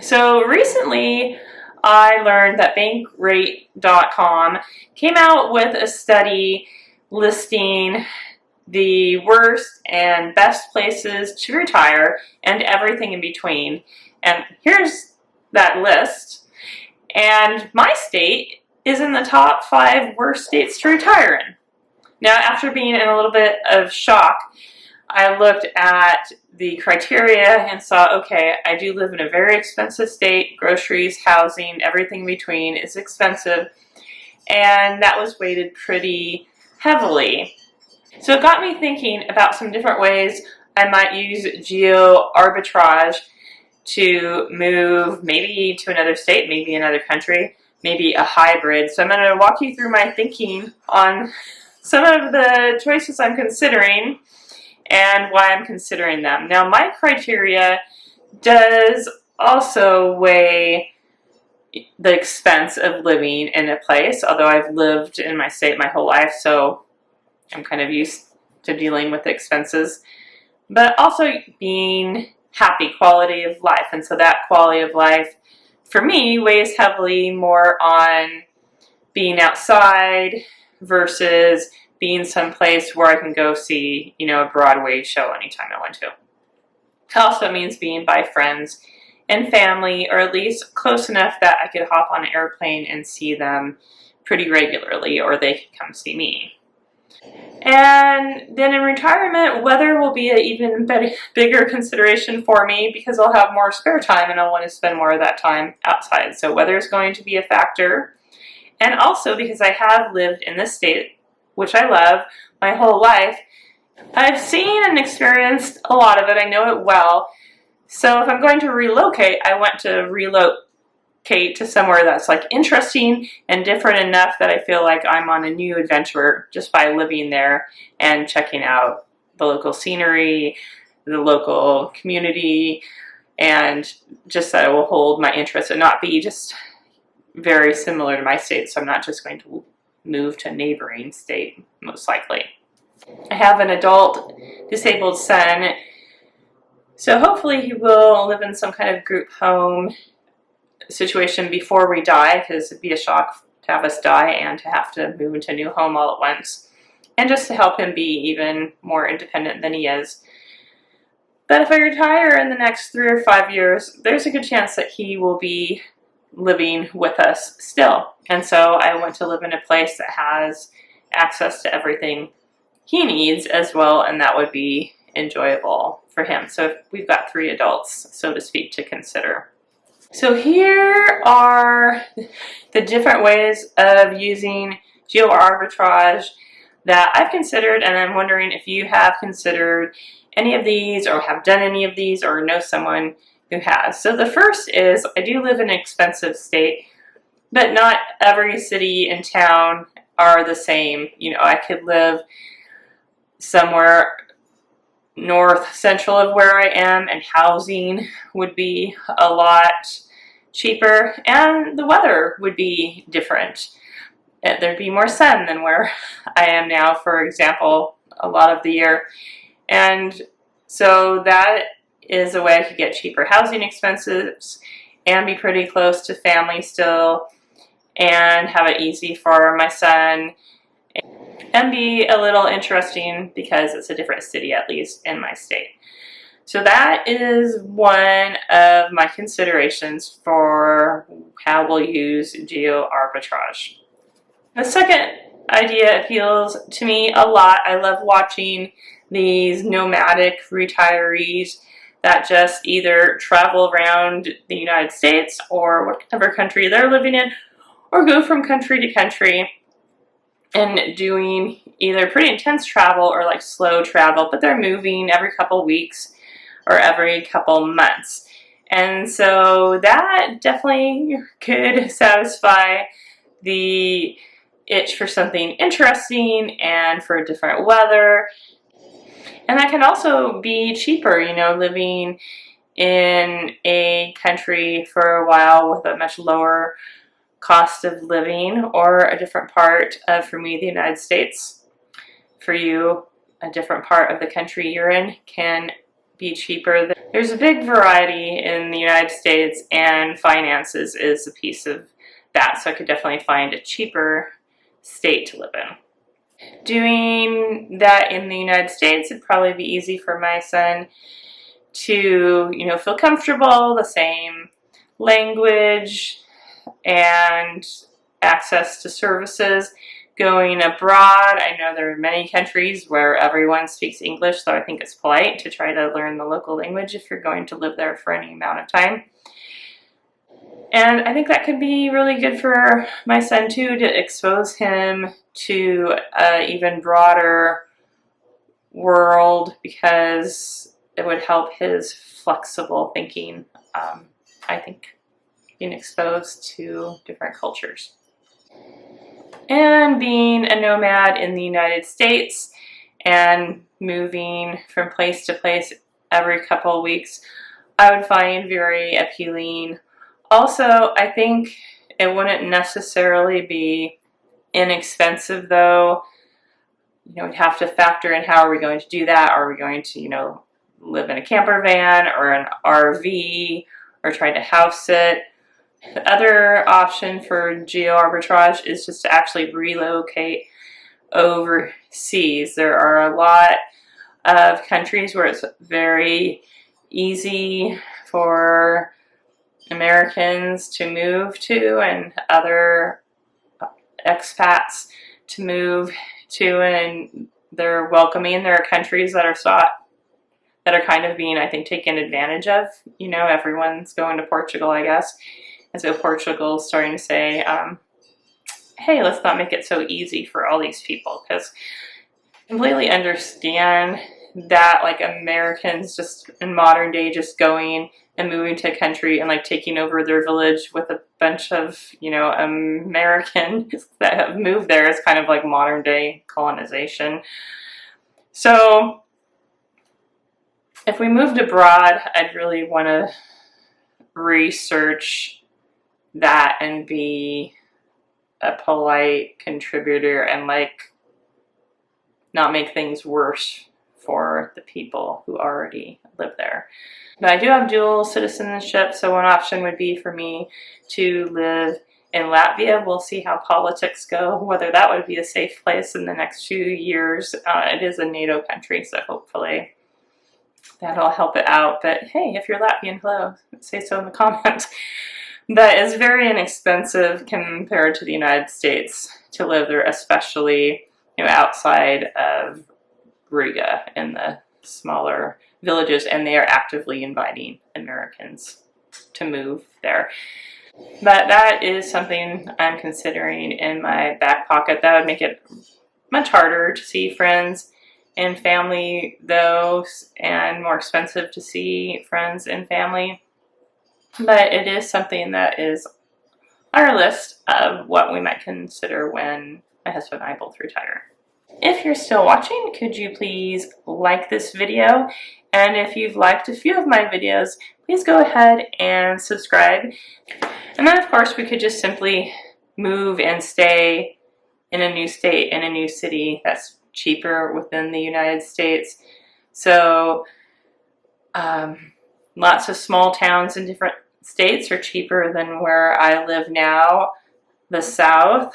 So recently I learned that bankrate.com came out with a study listing the worst and best places to retire and everything in between. And here's that list. And my state is in the top 5 worst states to retire in. Now, after being in a little bit of shock, I looked at the criteria and saw, okay, I do live in a very expensive state. Groceries, housing, everything in between is expensive. And that was weighted pretty heavily. So it got me thinking about some different ways I might use geo-arbitrage to move maybe to another state, maybe another country, maybe a hybrid. So I'm going to walk you through my thinking on some of the choices I'm considering and why I'm considering them. Now, my criteria does also weigh the expense of living in a place, although I've lived in my state my whole life, so I'm kind of used to dealing with expenses, but also being happy, quality of life. And so that quality of life for me weighs heavily more on being outside versus being someplace where I can go see, a Broadway show anytime I want to. It also means being by friends and family, or at least close enough that I could hop on an airplane and see them pretty regularly, or they could come see me. And then in retirement, weather will be an even bigger consideration for me because I'll have more spare time and I'll want to spend more of that time outside. So weather is going to be a factor. And also because I have lived in this state, which I love, my whole life, I've seen and experienced a lot of it. I know it well. So if I'm going to relocate, I want to relocate to somewhere that's like interesting and different enough that I feel like I'm on a new adventure just by living there and checking out the local scenery, the local community, and just that it will hold my interest and not be just very similar to my state. So I'm not just going to move to a neighboring state, most likely. I have an adult disabled son, so hopefully he will live in some kind of group home situation before we die, because it'd be a shock to have us die and to have to move into a new home all at once, and just to help him be even more independent than he is. But if I retire in the next 3 or 5 years, there's a good chance that he will be living with us still. And so I want to live in a place that has access to everything he needs as well, and that would be enjoyable for him. So we've got 3 adults, so to speak, to consider. So here are the different ways of using geo-arbitrage that I've considered, and I'm wondering if you have considered any of these or have done any of these or know someone who has. So the first is, I do live in an expensive state, but not every city and town are the same. I could live somewhere north central of where I am, and housing would be a lot cheaper, and the weather would be different. There'd be more sun than where I am now, for example, a lot of the year. And so that is a way I could get cheaper housing expenses and be pretty close to family still and have it easy for my son and be a little interesting because it's a different city, at least in my state. So that is one of my considerations for how we'll use geo-arbitrage. The second idea appeals to me a lot. I love watching these nomadic retirees that just either travel around the United States or whatever country they're living in, or go from country to country and doing either pretty intense travel or like slow travel, but they're moving every couple weeks or every couple months. And so that definitely could satisfy the itch for something interesting and for different weather. And that can also be cheaper, living in a country for a while with a much lower cost of living, or a different part of, for me, the United States. For you, a different part of the country you're in can be cheaper. There's a big variety in the United States, and finances is a piece of that, so I could definitely find a cheaper state to live in. Doing that in the United States, it'd probably be easy for my son to, feel comfortable, the same language and access to services. Going abroad, I know there are many countries where everyone speaks English, so I think it's polite to try to learn the local language if you're going to live there for any amount of time. And I think that could be really good for my son too, to expose him to an even broader world, because it would help his flexible thinking, I think, being exposed to different cultures. And being a nomad in the United States and moving from place to place every couple of weeks, I would find very appealing. Also, I think it wouldn't necessarily be inexpensive, though. We'd have to factor in how are we going to do that. Are we going to, live in a camper van or an RV, or try to house sit? The other option for geo-arbitrage is just to actually relocate overseas. There are a lot of countries where it's very easy for Americans to move to and other expats to move to, and they're welcoming. There are countries that are kind of being, I think, taken advantage of. Everyone's going to Portugal, I guess. And so Portugal's starting to say, hey, let's not make it so easy for all these people, because I completely understand that, like, Americans just in modern day just going and moving to a country and like taking over their village with a bunch of, Americans that have moved there is kind of like modern day colonization. So if we moved abroad, I'd really want to research that and be a polite contributor and like not make things worse for the people who already live there. But I do have dual citizenship, so one option would be for me to live in Latvia. We'll see how politics go, whether that would be a safe place in the next few years. It is a NATO country, so hopefully that'll help it out. But hey, if you're Latvian, hello, say so in the comments. But it's very inexpensive compared to the United States to live there, especially outside of Riga in the smaller villages, and they are actively inviting Americans to move there. But that is something I'm considering in my back pocket. That would make it much harder to see friends and family, though, and more expensive to see friends and family. But it is something that is on our list of what we might consider when my husband and I both retire. If you're still watching, could you please like this video? And if you've liked a few of my videos, please go ahead and subscribe. And then, of course, we could just simply move and stay in a new state, in a new city that's cheaper within the United States. So lots of small towns in different states are cheaper than where I live now. The South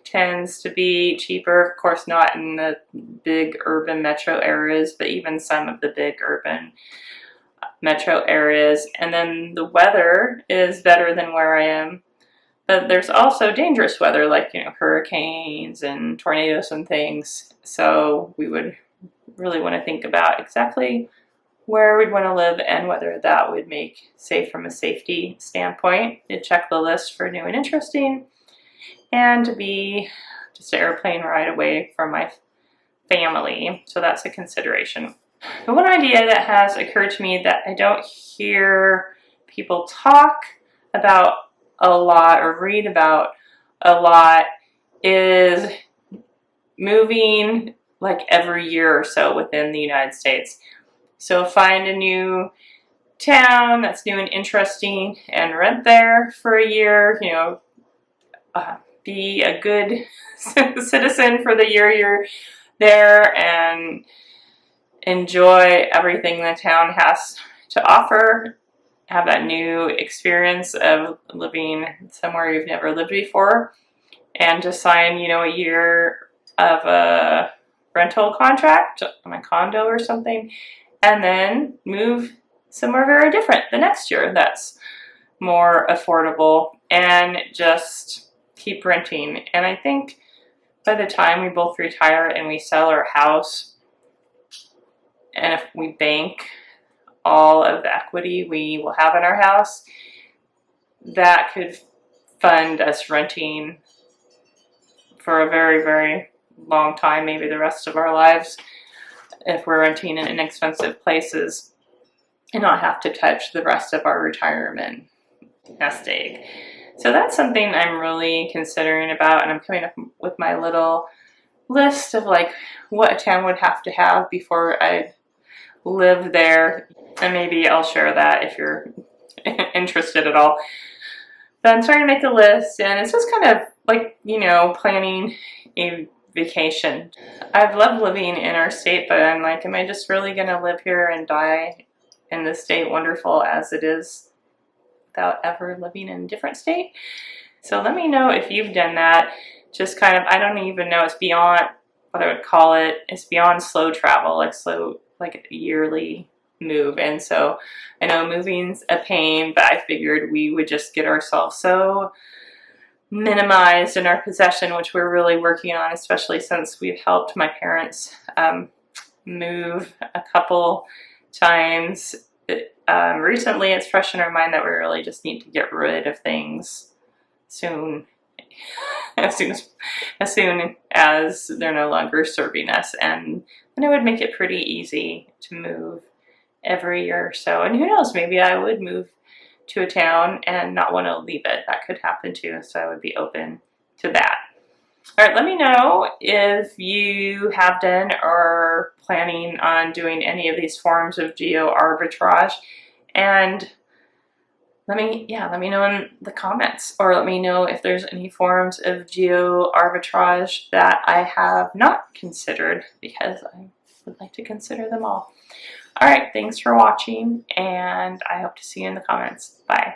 tends to be cheaper, of course not in the big urban metro areas, but even some of the big urban metro areas. And then the weather is better than where I am, but there's also dangerous weather, like hurricanes and tornadoes and things. So we would really want to think about exactly where we'd want to live and whether that would make safe from a safety standpoint. To check the list for new and interesting, and to be just an airplane ride away from my family. So that's a consideration. But one idea that has occurred to me that I don't hear people talk about a lot or read about a lot is moving like every year or so within the United States. So find a new town that's new and interesting and rent there for a year, be a good citizen for the year you're there, and enjoy everything the town has to offer, have that new experience of living somewhere you've never lived before, and just sign, you know, a year of a rental contract on a condo or something, and then move somewhere very different the next year that's more affordable, and just keep renting. And I think by the time we both retire and we sell our house, and if we bank all of the equity we will have in our house, that could fund us renting for a very, very long time, maybe the rest of our lives, if we're renting in inexpensive places and not have to touch the rest of our retirement nest egg. So that's something I'm really considering about, and I'm coming up with my little list of like what a town would have to have before I live there, and maybe I'll share that if you're interested at all. But I'm starting to make a list, and it's just kind of like, you know, planning a vacation. I've loved living in our state, but I'm like, am I just really going to live here and die in the state, wonderful as it is, without ever living in a different state? So let me know if you've done that. Just kind of, I don't even know, it's beyond what I would call it. It's beyond slow travel, like a yearly move. And so I know moving's a pain, but I figured we would just get ourselves so minimized in our possession, which we're really working on, especially since we've helped my parents move a couple times. Recently, it's fresh in our mind that we really just need to get rid of things soon, as soon as they're no longer serving us, and it would make it pretty easy to move every year or so. And who knows, maybe I would move to a town and not want to leave it. That could happen too, so I would be open to that. All right, let me know if you have done or planning on doing any of these forms of geo-arbitrage, and let me know in the comments, or let me know if there's any forms of geo-arbitrage that I have not considered, because I would like to consider them all. All right, thanks for watching, and I hope to see you in the comments. Bye.